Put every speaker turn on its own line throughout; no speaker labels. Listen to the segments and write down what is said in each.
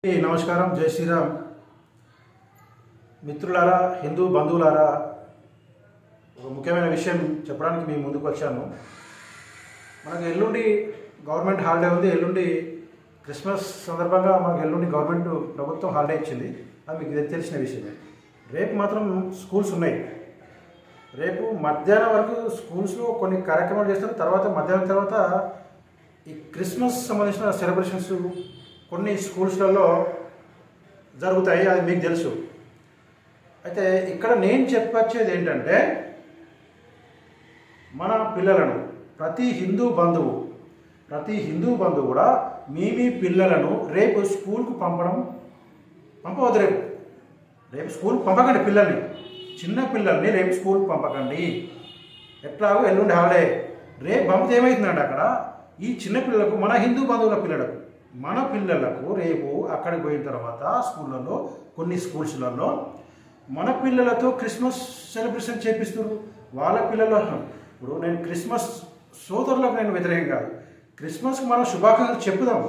నమస్కారం. జై శ్రీరామ్. మిత్రులారా, హిందూ బంధువులారా, ఒక ముఖ్యమైన విషయం చెప్పడానికి మీ ముందుకు వచ్చాను. మనకు ఎల్లుండి గవర్నమెంట్ హాలిడే ఉంది. ఎల్లుండి క్రిస్మస్ సందర్భంగా మనకు ఎల్లుండి గవర్నమెంట్ ప్రభుత్వం హాలిడే ఇచ్చింది. అది మీకు తెలిసిన విషయమే. రేపు మాత్రం స్కూల్స్ ఉన్నాయి. రేపు మధ్యాహ్నం వరకు స్కూల్స్లో కొన్ని కార్యక్రమాలు చేస్తారు. తర్వాత మధ్యాహ్నం తర్వాత ఈ క్రిస్మస్ సంబంధించిన సెలబ్రేషన్స్ కొన్ని స్కూల్స్లలో జరుగుతాయి. అది మీకు తెలుసు. అయితే ఇక్కడ నేను చెప్పొచ్చేది ఏంటంటే, మన పిల్లలను ప్రతి హిందూ బంధువు కూడా మీ పిల్లలను రేపు స్కూల్కు పంపవద్దు. రేపు స్కూల్కి పంపకండి. చిన్న పిల్లల్ని రేపు స్కూల్కి పంపకండి. ఎట్లాగో ఎల్లుండి హాలిడే. రేపు పంపితే ఏమవుతుందండి, అక్కడ ఈ చిన్న పిల్లలకు, మన హిందూ బంధువుల పిల్లలకు, మన పిల్లలకు రేపు అక్కడికి పోయిన తర్వాత స్కూళ్ళల్లో, కొన్ని స్కూల్స్లలో మన పిల్లలతో క్రిస్మస్ సెలబ్రేషన్ చేపిస్తారు. వాళ్ళ పిల్లలు ఇప్పుడు నేను క్రిస్మస్ సోదరులకు నేను వ్యతిరేకం కాదు. క్రిస్మస్కి మనం శుభాకాంక్షలు చెప్పుదాం.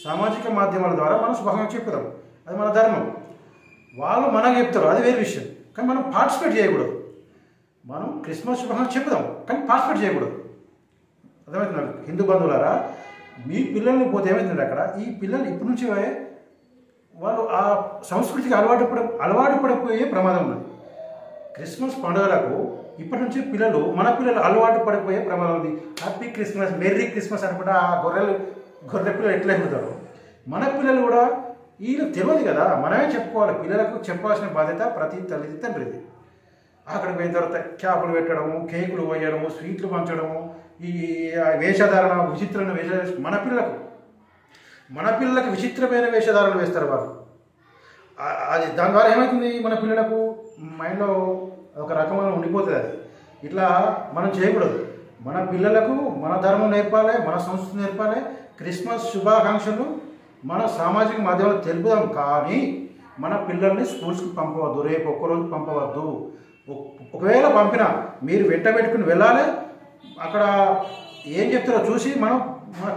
సామాజిక మాధ్యమాల ద్వారా మనం శుభాకాంక్షలు చెప్పుదాం. అది మన ధర్మం. వాళ్ళు మనకు చెప్తారు, అది వేరే విషయం. కానీ మనం పార్టిసిపేట్ చేయకూడదు. మనం క్రిస్మస్ శుభాకాంక్షలు చెప్పుదాం, కానీ పార్టిసిపేట్ చేయకూడదు. అర్థమవుతుంది హిందూ బంధువులారా. మీ పిల్లల్ని పోతే ఏమవుతుంది, అక్కడ ఈ పిల్లలు ఇప్పటి నుంచి వాళ్ళు ఆ సంస్కృతికి అలవాటు పడిపోయే ప్రమాదం ఉన్నది. క్రిస్మస్ పండుగలకు ఇప్పటి నుంచి మన పిల్లలు అలవాటు పడిపోయే ప్రమాదం ఉంది. హ్యాపీ క్రిస్మస్, మెర్రీ క్రిస్మస్ అనుకుంటే ఆ గొర్రె పిల్లలు ఎట్లా ఎగురుతారు. మన పిల్లలు కూడా వీళ్ళకి తెలియదు కదా, మనమే చెప్పుకోవాలి. పిల్లలకు చెప్పాల్సిన బాధ్యత ప్రతి తండ్రిది. అక్కడికి పోయిన తర్వాత క్యాపులు పెట్టడము, కేకులు పోయడము, స్వీట్లు పంచడము, ఈ వేషధారణ, విచిత్రమైన వేషధారణ మన పిల్లలకు విచిత్రమైన వేషధారణలు వేస్తారు వాళ్ళు. అది దాని ద్వారా ఏమవుతుంది, మన పిల్లలకు మైండ్లో ఒక రకమైన ఉండిపోతుంది. అది ఇట్లా మనం చేయకూడదు. మన పిల్లలకు మన ధర్మం నేర్పాలి, మన సంస్కృతి నేర్పాలి. క్రిస్మస్ శుభాకాంక్షలు మన సామాజిక మాధ్యమాలు తెలుపుదాం, కానీ మన పిల్లల్ని స్కూల్స్కి పంపవద్దు. రేపు ఒక్కరోజు పంపవద్దు. ఒకవేళ పంపినా మీరు వెంట పెట్టుకుని వెళ్ళాలి. అక్కడ ఏం చెప్తారో చూసి మన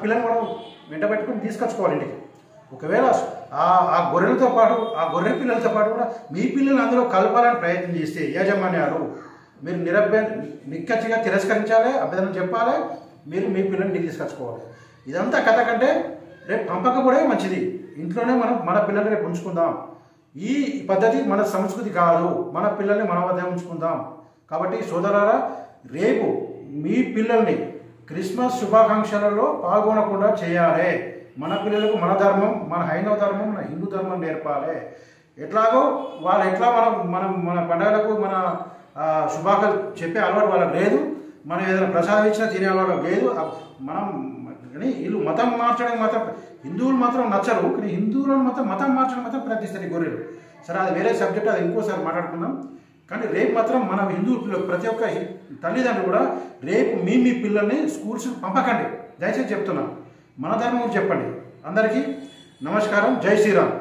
పిల్లల్ని మనం వెంట పెట్టుకుని తీసుకొచ్చుకోవాలి ఇంటికి. ఒకవేళ ఆ గొర్రెలతో పాటు, ఆ గొర్రె పిల్లలతో పాటు కూడా మీ పిల్లల్ని అందులో కలపాలని ప్రయత్నం చేస్తే యాజమాన్యాలు మీరు నిక్కచ్చిగా తిరస్కరించాలి, అభ్యర్థన చెప్పాలి. మీరు మీ పిల్లల్ని తీసుకొచ్చుకోవాలి. ఇదంతా కథ కంటే రేపు పంపకపోవడమే మంచిది. ఇంట్లోనే మన పిల్లల్ని రేపు ఉంచుకుందాం. ఈ పద్ధతి మన సంస్కృతి కాదు. మన పిల్లల్ని మన వద్ద ఉంచుకుందాం. కాబట్టి సోదరులారా, రేపు మీ పిల్లల్ని క్రిస్మస్ శుభాకాంక్షలలో పాల్గొనకుండా చేయాలి. మన పిల్లలకు మన ధర్మం, మన హైందవ ధర్మం, మన హిందూ ధర్మం నేర్పాలి. ఎట్లాగో వాళ్ళు ఎట్లా మన పండుగలకు మన శుభాకాంక్షలు చెప్పే అలవాటు వాళ్ళకి లేదు. మనం ఏదైనా ప్రసాదం ఇచ్చినా తినే అలవాటు లేదు. కానీ వీళ్ళు మతం మార్చడం హిందువులు మాత్రం నచ్చరు, కానీ హిందువులను మతం మార్చడం ప్రయత్నిస్తారు ఈ గొర్రెలు. సరే, అది వేరే సబ్జెక్ట్, అది ఇంకోసారి మాట్లాడుకుందాం. కానీ రేపు మాత్రం మన హిందూ పిల్లలు, ప్రతి ఒక్క తల్లిదండ్రులు కూడా రేపు మీ పిల్లల్ని స్కూల్స్కి పంపకండి. దయచేసి చెప్తున్నాను, మన ధర్మం గురించి చెప్పండి. అందరికీ నమస్కారం. జై శ్రీరామ్.